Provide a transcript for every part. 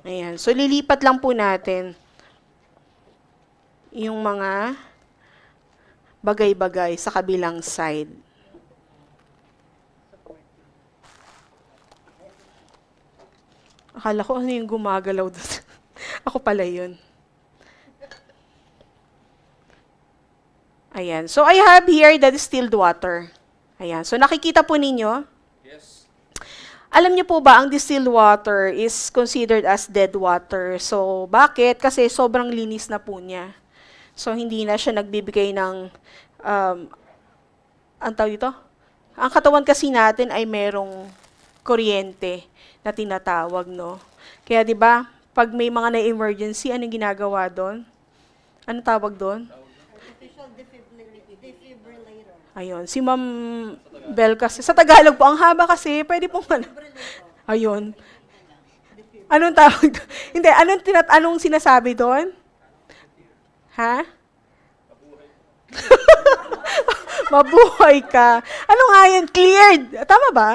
Ayan. So, lilipat lang po natin yung mga bagay-bagay sa kabilang side. Akala ko ano yung gumagalaw doon. Ako pala yun. Ayan. So, I have here the distilled water. Ayan. So, nakikita po ninyo? Yes. Alam niyo po ba, ang distilled water is considered as dead water. So, bakit? Kasi sobrang linis na po niya. So, hindi na siya nagbibigay ng, ang tawag dito? Ang katawan kasi natin ay merong kuryente na tinatawag, no? Kaya, di ba, pag may mga na-emergency, anong ginagawa doon? Ano tawag doon? Artificial defibrillator. Ayun, si Ma'am Bel kasi, sa Tagalog po, ang haba kasi, pwede pong ayun. Anong tawag doon? Hindi, anong sinasabi doon? Ha? Mabuhay ka. Ano nga yan? Cleared. Tama ba?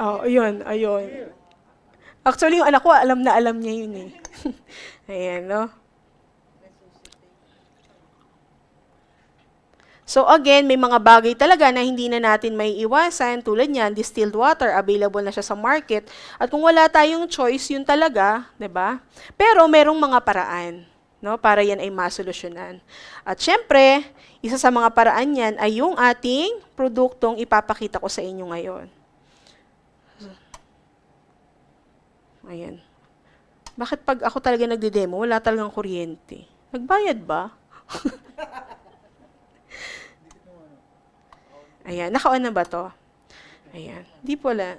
Oh, ayun. Actually, yung anak ko, alam na alam niya yun eh. Ayan, no? So again, may mga bagay talaga na hindi na natin may iwasan. Tulad niyan, distilled water, available na siya sa market. At kung wala tayong choice, yun talaga, 'di ba? Pero merong mga paraan, no, para yan ay masolusyonan. At syempre, isa sa mga paraan niyan ay yung ating produktong ipapakita ko sa inyo ngayon. Ayan. Bakit pag ako talaga nagde-demo, wala talagang kuryente? Nagbayad ba? Ayan, naka-on na ba to? Ayan, di po wala.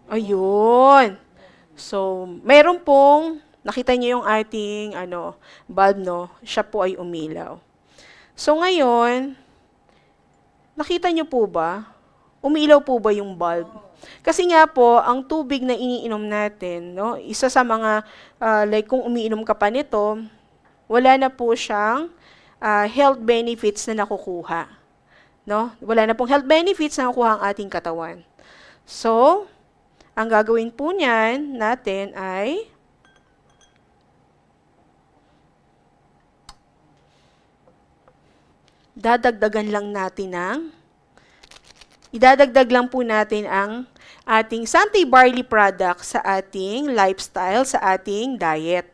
Ayun. So, meron pong, nakita niyo yung ating, bulb, no? Siya po ay umilaw. So, ngayon, nakita niyo po ba? Umilaw po ba yung bulb? Kasi nga po, ang tubig na iniinom natin, no? Isa sa mga, like kung umiinom ka pa nito, wala na po siyang health benefits na nakukuha. No? Wala na pong health benefits na nakukuha ang ating katawan. So, ang gagawin po niyan natin ay idadagdag lang po natin ang ating Santay Barley product sa ating lifestyle, sa ating diet.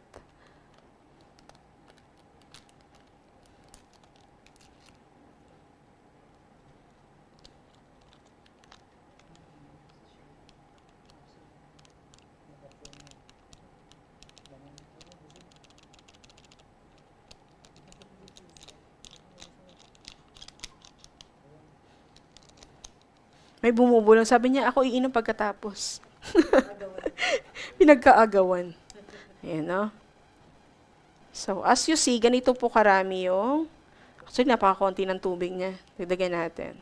May bumubulong. Sabi niya, ako iinom pagkatapos. Pinagkaagawan. Ayan, no? So, as you see, ganito po karami yung, actually, napakakunti ng tubig niya. Dagdagan natin.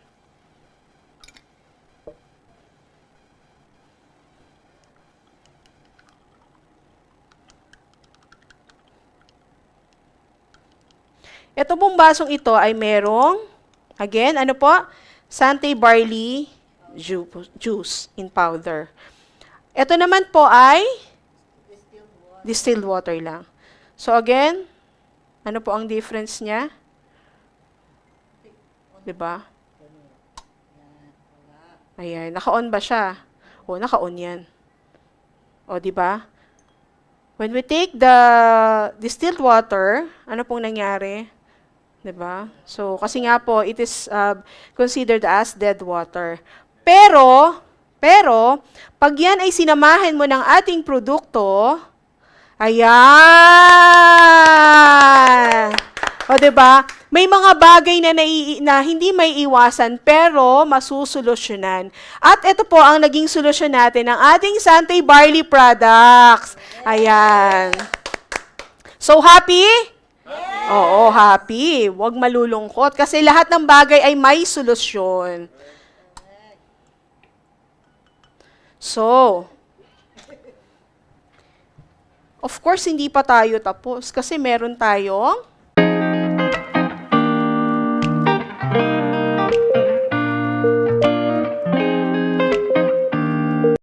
Ito pong basong ito ay merong, again, ano po? Santay Barley juice in powder. Ito naman po ay distilled water lang. So again, ano po ang difference niya? 'Di ba? Ayan, naka-on ba siya? O, naka-on yan. O, 'di ba? When we take the distilled water, ano pong nangyari? 'Di ba? So, kasi nga po, it is considered as dead water. Pero, pag yan ay sinamahan mo ng ating produkto, ayan! O, diba? May mga bagay na hindi may iwasan, pero masusolusyonan. At ito po ang naging solusyon natin ng ating Santay Barley products. Ayan. So, happy? Oo, happy. Huwag malulungkot kasi lahat ng bagay ay may solusyon. So, of course, hindi pa tayo tapos kasi meron tayong